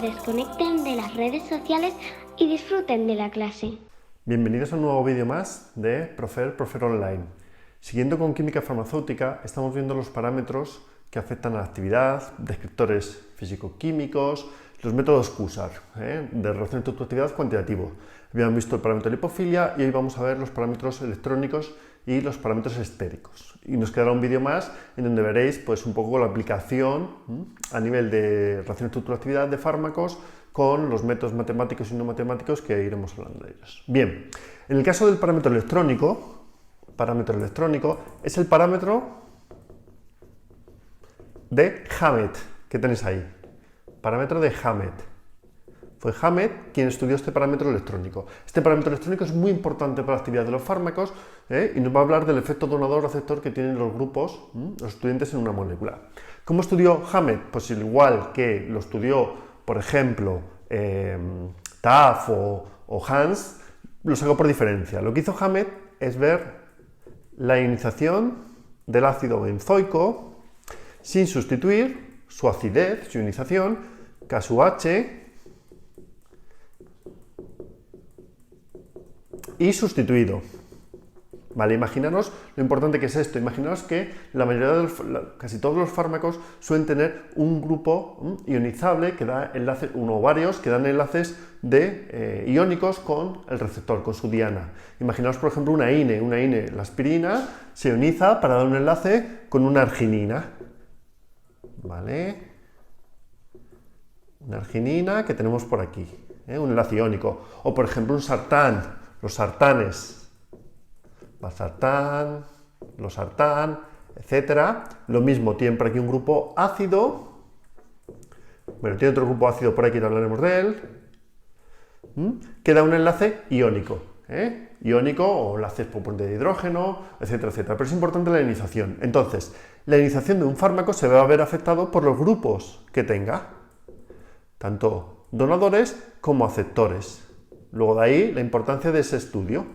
desconecten de las redes sociales y disfruten de la clase. Bienvenidos a un nuevo vídeo más de Profer Online. Siguiendo con química farmacéutica, estamos viendo los parámetros que afectan a la actividad, descriptores físico-químicos, los métodos QSAR, de relación entre tu actividad cuantitativo. Habíamos visto el parámetro de lipofilia y hoy vamos a ver los parámetros electrónicos y los parámetros estéricos. Y nos quedará un vídeo más en donde veréis pues, un poco la aplicación a nivel de relación entre tu actividad de fármacos con los métodos matemáticos y no matemáticos que iremos hablando de ellos. Bien, en el caso del parámetro electrónico es el parámetro de Hammett, que tenéis ahí. Parámetro de Hammett. Fue Hammett quien estudió este parámetro electrónico. Este parámetro electrónico es muy importante para la actividad de los fármacos y nos va a hablar del efecto donador-receptor que tienen los grupos, los estudiantes en una molécula. ¿Cómo estudió Hammett? Pues igual que lo estudió, por ejemplo, Taft o Hans, lo sacó por diferencia. Lo que hizo Hammett es ver la ionización del ácido benzoico sin sustituir su acidez, su ionización, K sub H, y sustituido. Vale, imaginaros lo importante que es esto. Imaginaros que la mayoría de casi todos los fármacos suelen tener un grupo ionizable que da enlaces, uno o varios, que dan enlaces iónicos con el receptor, con su diana. Imaginaos, por ejemplo, una INE. La aspirina se ioniza para dar un enlace con una arginina. ¿Vale? Una arginina que tenemos por aquí, un enlace iónico. O, por ejemplo, un sartán, los sartanes. Valsartán, losartán, etcétera. Lo mismo, tiene por aquí un grupo ácido. Bueno, tiene otro grupo ácido por aquí, que hablaremos de él. Que da un enlace iónico. Iónico o enlaces por puente de hidrógeno, etcétera, etcétera. Pero es importante la ionización. Entonces, la ionización de un fármaco se va a ver afectado por los grupos que tenga, tanto donadores como aceptores. Luego de ahí la importancia de ese estudio.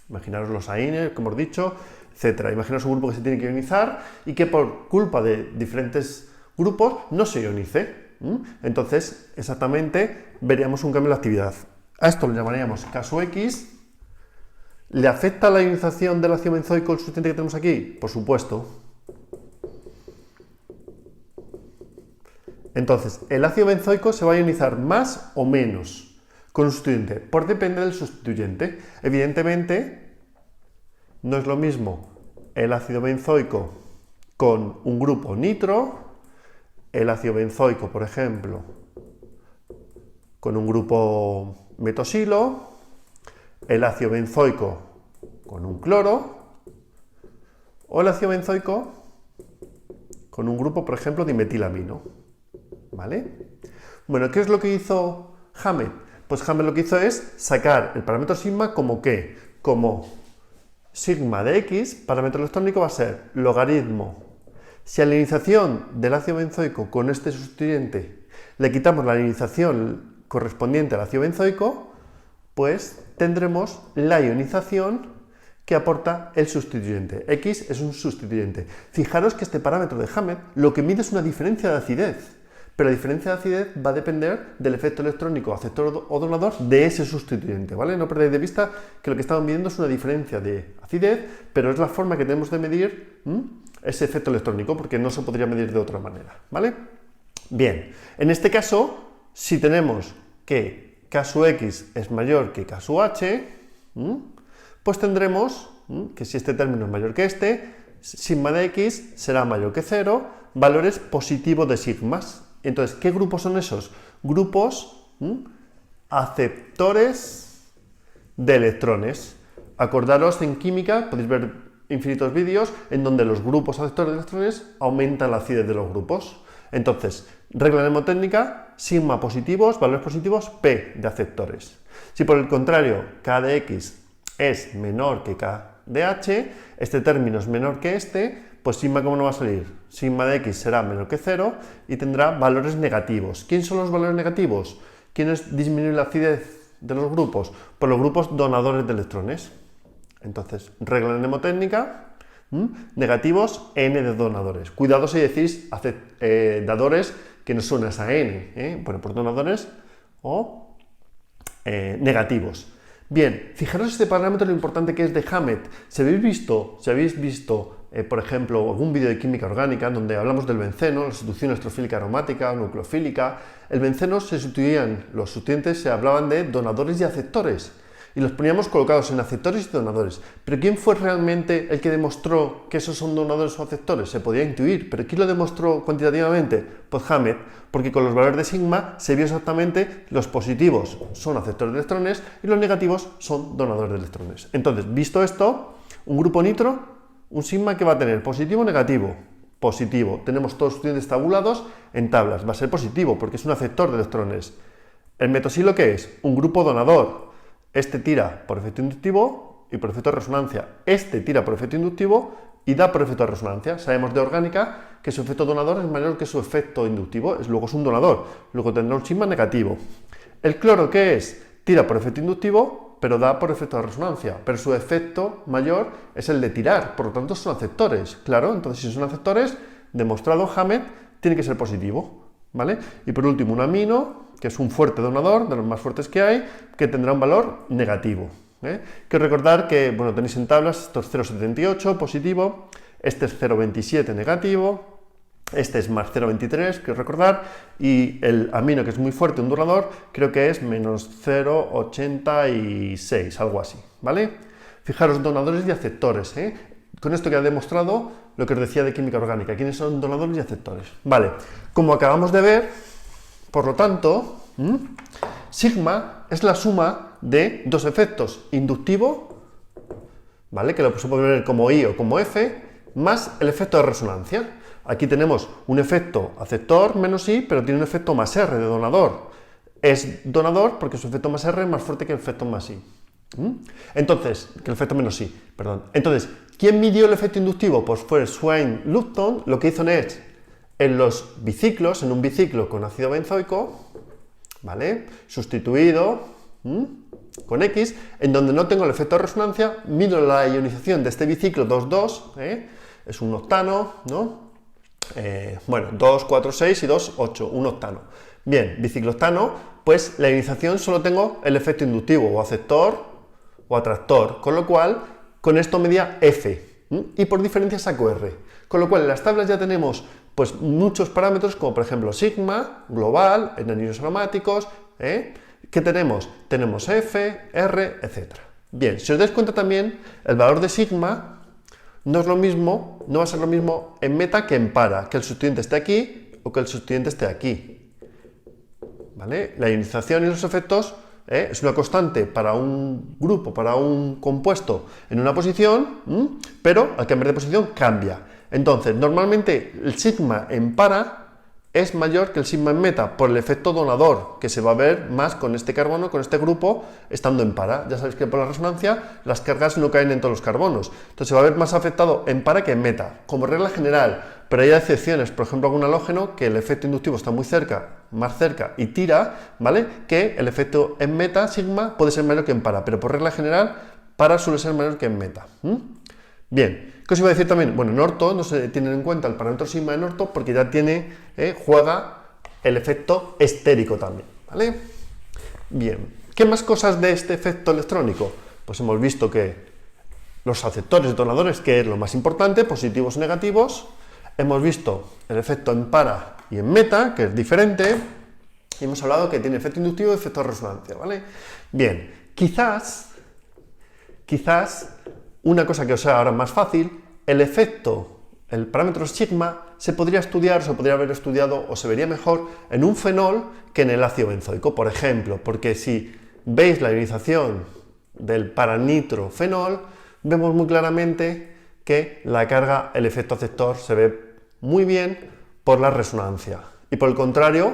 Imaginaros los AINE, como hemos dicho, etcétera. Imaginaros un grupo que se tiene que ionizar y que por culpa de diferentes grupos no se ionice. Entonces, exactamente, veríamos un cambio en la actividad. A esto lo llamaríamos caso X. ¿Le afecta la ionización del ácido benzoico el sustituyente que tenemos aquí? Por supuesto. Entonces, el ácido benzoico se va a ionizar más o menos con un sustituyente, por depende del sustituyente. Evidentemente, no es lo mismo el ácido benzoico con un grupo nitro, el ácido benzoico, por ejemplo, con un grupo metosilo, el ácido benzoico con un cloro, o el ácido benzoico con un grupo, por ejemplo, de metilamino. ¿Vale? Bueno, ¿qué es lo que hizo Hammett? Pues Hammett lo que hizo es sacar el parámetro sigma como ¿qué? Como sigma de X, parámetro electrónico, va a ser logaritmo. Si a la ionización del ácido benzoico con este sustituyente le quitamos la ionización correspondiente al ácido benzoico, pues tendremos la ionización que aporta el sustituyente. X es un sustituyente. Fijaros que este parámetro de Hammett lo que mide es una diferencia de acidez. Pero la diferencia de acidez va a depender del efecto electrónico aceptor o donador de ese sustituyente, ¿vale? No perdáis de vista que lo que estamos midiendo es una diferencia de acidez, pero es la forma que tenemos de medir ese efecto electrónico, porque no se podría medir de otra manera, ¿vale? Bien, en este caso, si tenemos que K sub X es mayor que K sub H, pues tendremos que si este término es mayor que este, sigma de X será mayor que 0, valores positivos de sigmas. Entonces, ¿qué grupos son esos? Grupos aceptores de electrones. Acordaros, en química podéis ver infinitos vídeos en donde los grupos aceptores de electrones aumentan la acidez de los grupos. Entonces, regla mnemotécnica, sigma positivos, valores positivos, P de aceptores. Si por el contrario K de X es menor que K de H, este término es menor que este, pues sigma, ¿cómo no va a salir? Sigma de X será menor que 0 y tendrá valores negativos. ¿Quiénes son los valores negativos? ¿Quiénes disminuyen la acidez de los grupos? Pues los grupos donadores de electrones. Entonces, regla mnemotécnica, negativos, n de donadores. Cuidado si decís dadores que nos suena esa N, bueno, por donadores o negativos. Bien, fijaros este parámetro lo importante que es de Hammett. Si habéis visto por ejemplo, algún vídeo de química orgánica donde hablamos del benceno, la sustitución electrofílica aromática, nucleofílica, el benceno se sustituían, los sustituyentes se hablaban de donadores y aceptores, y los poníamos colocados en aceptores y donadores. Pero ¿quién fue realmente el que demostró que esos son donadores o aceptores? Se podía intuir, pero ¿quién lo demostró cuantitativamente? Pues Hammett, porque con los valores de sigma se vio exactamente los positivos son aceptores de electrones y los negativos son donadores de electrones. Entonces, visto esto, un grupo nitro, un sigma que va a tener positivo o negativo. Positivo. Tenemos todos los sustituyentes tabulados en tablas. Va a ser positivo porque es un aceptor de electrones. El metoxilo, ¿qué es? Un grupo donador. Este tira por efecto inductivo y por efecto de resonancia. Este tira por efecto inductivo y da por efecto de resonancia. Sabemos de orgánica que su efecto donador es mayor que su efecto inductivo. Luego es un donador. Luego tendrá un sigma negativo. El cloro, ¿qué es? Tira por efecto inductivo, pero da por efecto de resonancia, pero su efecto mayor es el de tirar, por lo tanto son aceptores, claro, entonces si son aceptores, demostrado Hammett, tiene que ser positivo, ¿vale? Y por último un amino, que es un fuerte donador, de los más fuertes que hay, que tendrá un valor negativo, Que recordar que, bueno, tenéis en tablas, esto es 0,78 positivo, este es 0,27 negativo, este es más 0,23, quiero recordar, y el amino, que es muy fuerte, un donador, creo que es menos 0,86, algo así, ¿vale? Fijaros, donadores y aceptores, Con esto que ha demostrado lo que os decía de química orgánica, ¿quiénes son donadores y aceptores? Vale, como acabamos de ver, por lo tanto, sigma es la suma de dos efectos, inductivo, ¿vale? Que lo se puede ver como I o como F, más el efecto de resonancia. Aquí tenemos un efecto aceptor menos I, pero tiene un efecto más R de donador. Es donador porque su efecto más R es más fuerte que el efecto más I. Entonces, que el efecto menos I, perdón. Entonces, ¿quién midió el efecto inductivo? Pues fue Swain-Lupton. Lo que hizo es, en los biciclos, en un biciclo con ácido benzoico, ¿vale? Sustituido con X, en donde no tengo el efecto de resonancia, mido la ionización de este biciclo 2,2, es un octano, ¿no? Bueno, 2, 4, 6 y 2, 8, un octano. Bien, biciclooctano, pues la ionización solo tengo el efecto inductivo, o aceptor o atractor, con lo cual, con esto medía F, y por diferencia saco R. Con lo cual, en las tablas ya tenemos pues muchos parámetros, como por ejemplo sigma, global, en anillos aromáticos, ¿qué tenemos? Tenemos F, R, etc. Bien, si os dais cuenta también, el valor de sigma no es lo mismo, no va a ser lo mismo en meta que en para, que el sustituyente esté aquí o que el sustituyente esté aquí, ¿vale? La ionización y los efectos es una constante para un grupo, para un compuesto en una posición, pero al cambiar de posición cambia. Entonces, normalmente el sigma en para es mayor que el sigma en meta por el efecto donador, que se va a ver más con este carbono, con este grupo, estando en para. Ya sabéis que por la resonancia las cargas no caen en todos los carbonos. Entonces se va a ver más afectado en para que en meta, como regla general. Pero hay excepciones, por ejemplo, algún halógeno que el efecto inductivo está muy cerca, más cerca y tira, ¿vale? Que el efecto en meta, sigma, puede ser mayor que en para, pero por regla general, para suele ser mayor que en meta. Bien, ¿qué os iba a decir también? Bueno, en orto no se tiene en cuenta el parámetro sigma en orto porque ya tiene, juega el efecto estérico también, ¿vale? Bien, ¿qué más cosas de este efecto electrónico? Pues hemos visto que los aceptores donadores, que es lo más importante, positivos y negativos. Hemos visto el efecto en para y en meta, que es diferente. Y hemos hablado que tiene efecto inductivo y efecto de resonancia, ¿vale? Bien, quizás una cosa que os sea ahora más fácil, el parámetro sigma se podría estudiar, se podría haber estudiado o se vería mejor en un fenol que en el ácido benzoico, por ejemplo, porque si veis la ionización del paranitrofenol, vemos muy claramente que la carga, el efecto aceptor se ve muy bien por la resonancia. Y por el contrario,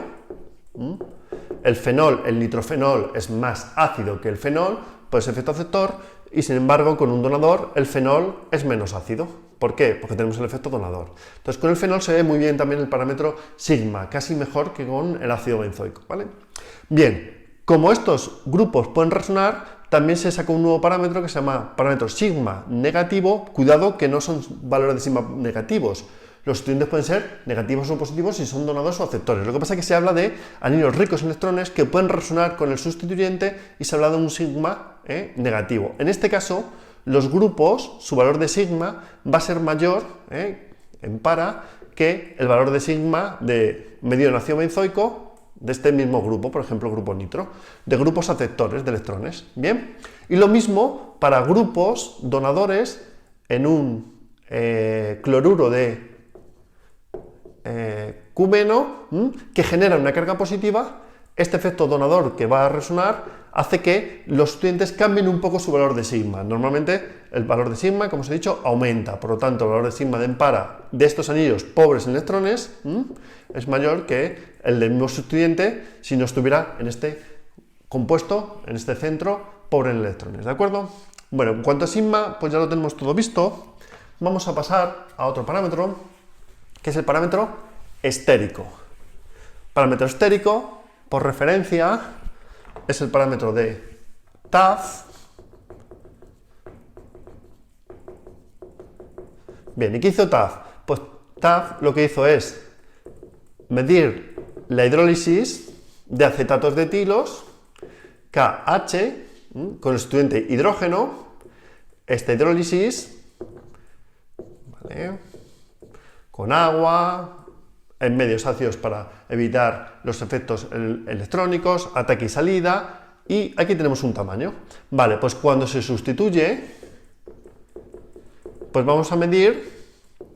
el fenol, el nitrofenol es más ácido que el fenol, por ese efecto aceptor, y sin embargo con un donador el fenol es menos ácido. ¿Por qué? Porque tenemos el efecto donador. Entonces con el fenol se ve muy bien también el parámetro sigma, casi mejor que con el ácido benzoico, ¿vale? Bien, como estos grupos pueden resonar, también se saca un nuevo parámetro que se llama parámetro sigma negativo. Cuidado que no son valores de sigma negativos. Los sustituyentes pueden ser negativos o positivos si son donadores o aceptores. Lo que pasa es que se habla de anillos ricos en electrones que pueden resonar con el sustituyente y se habla de un sigma negativo. En este caso, los grupos, su valor de sigma va a ser mayor en para que el valor de sigma de medio de ácido benzoico de este mismo grupo, por ejemplo, grupo nitro, de grupos aceptores de electrones. ¿Bien? Y lo mismo para grupos donadores en un cloruro de cumeno que genera una carga positiva. Este efecto donador que va a resonar hace que los sustituyentes cambien un poco su valor de sigma. Normalmente el valor de sigma, como os he dicho, aumenta. Por lo tanto, el valor de sigma de en para de estos anillos pobres en electrones es mayor que el del mismo sustituyente si no estuviera en este compuesto, en este centro, pobre en electrones. ¿De acuerdo? Bueno, en cuanto a sigma, pues ya lo tenemos todo visto. Vamos a pasar a otro parámetro, que es el parámetro estérico. Parámetro estérico, por referencia, es el parámetro de TAF. Bien, ¿y qué hizo TAF? Pues TAF lo que hizo es medir la hidrólisis de acetatos de etilos, KH, con el sustituyente hidrógeno. Esta hidrólisis, ¿vale?, con agua, en medios ácidos para evitar los efectos electrónicos, ataque y salida, y aquí tenemos un tamaño. Vale, pues cuando se sustituye, pues vamos a medir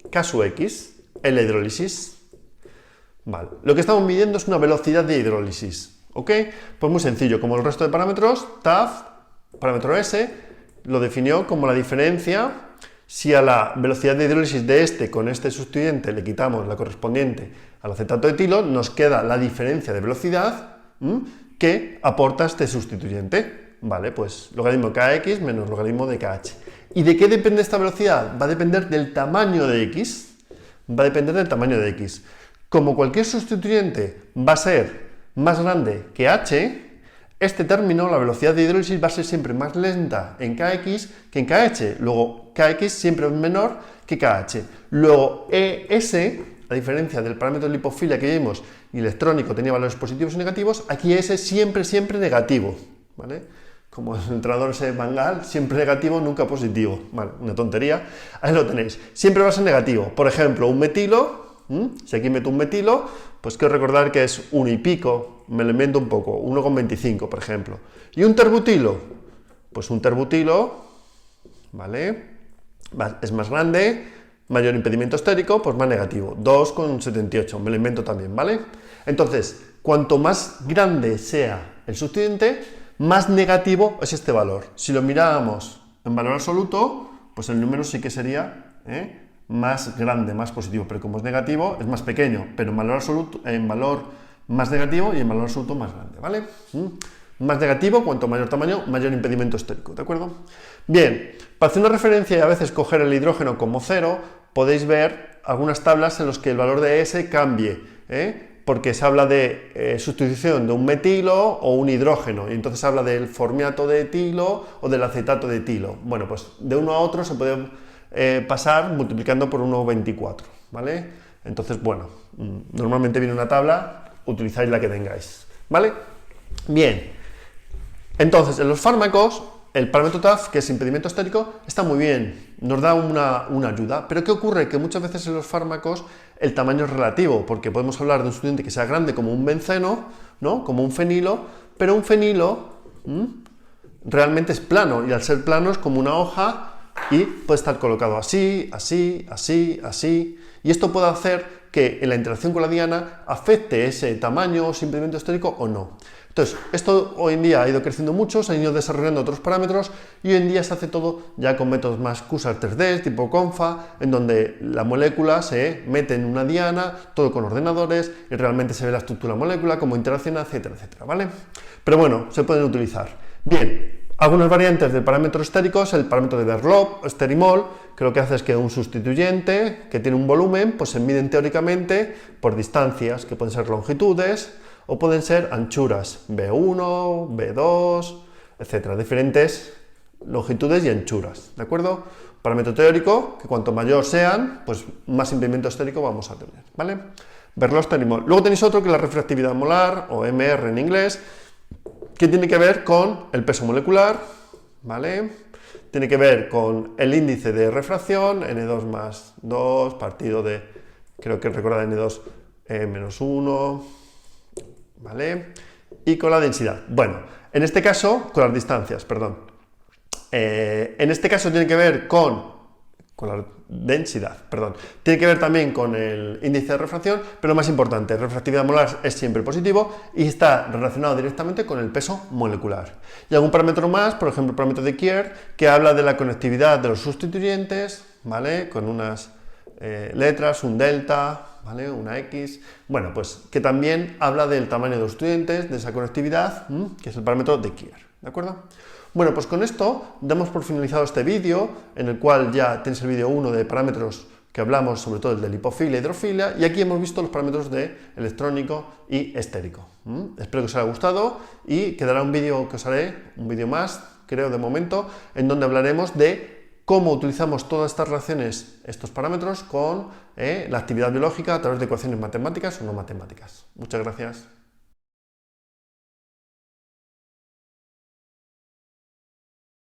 K sub X en la hidrólisis. Vale, lo que estamos midiendo es una velocidad de hidrólisis, ¿ok? Pues muy sencillo, como el resto de parámetros, TAF, parámetro S, lo definió como la diferencia. Si a la velocidad de hidrólisis de este con este sustituyente le quitamos la correspondiente al acetato de etilo, nos queda la diferencia de velocidad que aporta este sustituyente. Vale, pues logaritmo de kx menos logaritmo de kh. ¿Y de qué depende esta velocidad? Va a depender del tamaño de x. Va a depender del tamaño de x. Como cualquier sustituyente va a ser más grande que h, este término, la velocidad de hidrólisis, va a ser siempre más lenta en kx que en kh. Luego, kx siempre es menor que kh. Luego, ES, a diferencia del parámetro de lipofilia que vimos y electrónico tenía valores positivos y negativos, aquí ES siempre negativo, ¿vale? Como el entrenador ese Bangal, siempre negativo, nunca positivo. Vale, una tontería. Ahí lo tenéis. Siempre va a ser negativo. Por ejemplo, un metilo, si aquí meto un metilo, pues quiero recordar que es 1 y pico, me lo invento un poco, 1,25 por ejemplo. Y un terbutilo, pues un terbutilo, ¿vale?, es más grande, mayor impedimento estérico, pues más negativo, 2,78, me lo invento también, ¿vale? Entonces, cuanto más grande sea el sustituyente, más negativo es este valor. Si lo miramos en valor absoluto, pues el número sí que sería más grande, más positivo, pero como es negativo, es más pequeño, pero en valor absoluto, en valor más negativo y en valor absoluto más grande, ¿vale? Más negativo, cuanto mayor tamaño, mayor impedimento estérico, ¿de acuerdo? Bien, para hacer una referencia y a veces coger el hidrógeno como cero, podéis ver algunas tablas en las que el valor de S cambie, porque se habla de sustitución de un metilo o un hidrógeno, y entonces se habla del formiato de etilo o del acetato de etilo. Bueno, pues de uno a otro se puede pasar multiplicando por 1,24, ¿vale? Entonces, bueno, normalmente viene una tabla, utilizáis la que tengáis, ¿vale? Bien, entonces en los fármacos el parámetro TAF, que es impedimento estérico, está muy bien, nos da una ayuda, pero ¿qué ocurre? Que muchas veces en los fármacos el tamaño es relativo, porque podemos hablar de un sustituyente que sea grande como un benceno, ¿no?, como un fenilo, pero un fenilo realmente es plano, y al ser plano es como una hoja y puede estar colocado así, así, así, así, y esto puede hacer que en la interacción con la diana afecte ese tamaño o ese impedimento estérico o no. Entonces, esto hoy en día ha ido creciendo mucho, se han ido desarrollando otros parámetros y hoy en día se hace todo ya con métodos más QSAR 3D, tipo CONFA, en donde la molécula se mete en una diana, todo con ordenadores, y realmente se ve la estructura de la molécula, cómo interacciona, etcétera, etcétera, ¿vale? Pero bueno, se pueden utilizar. Bien, algunas variantes del parámetro estérico es el parámetro de Berlop, esterimol, que lo que hace es que un sustituyente que tiene un volumen, pues se miden teóricamente por distancias, que pueden ser longitudes, o pueden ser anchuras, B1, B2, etcétera, diferentes longitudes y anchuras, ¿de acuerdo? Parámetro teórico, que cuanto mayor sean, pues más impedimento estérico vamos a tener, ¿vale? Verlos tenemos. Luego tenéis otro que es la refractividad molar, o MR en inglés, que tiene que ver con el peso molecular, ¿vale? Tiene que ver con el índice de refracción, N2 más 2, partido de, creo que recordad N2 menos 1, ¿vale? Y con la densidad. Bueno, en este caso, con las distancias, perdón. En este caso tiene que ver con la densidad, perdón. Tiene que ver también con el índice de refracción, pero lo más importante, refractividad molar es siempre positivo y está relacionado directamente con el peso molecular. Y algún parámetro más, por ejemplo el parámetro de Kier, que habla de la conectividad de los sustituyentes, ¿vale? Con unas letras, un delta, ¿vale? Una X, bueno, pues que también habla del tamaño de los sustituyentes, de esa conectividad, que es el parámetro de Kier, ¿de acuerdo? Bueno, pues con esto damos por finalizado este vídeo, en el cual ya tenéis el vídeo 1 de parámetros que hablamos sobre todo el de lipofilia y hidrofilia, y aquí hemos visto los parámetros de electrónico y estérico. Espero que os haya gustado y quedará un vídeo que os haré, un vídeo más, creo de momento, en donde hablaremos de cómo utilizamos todas estas relaciones, estos parámetros, con la actividad biológica a través de ecuaciones matemáticas o no matemáticas. Muchas gracias.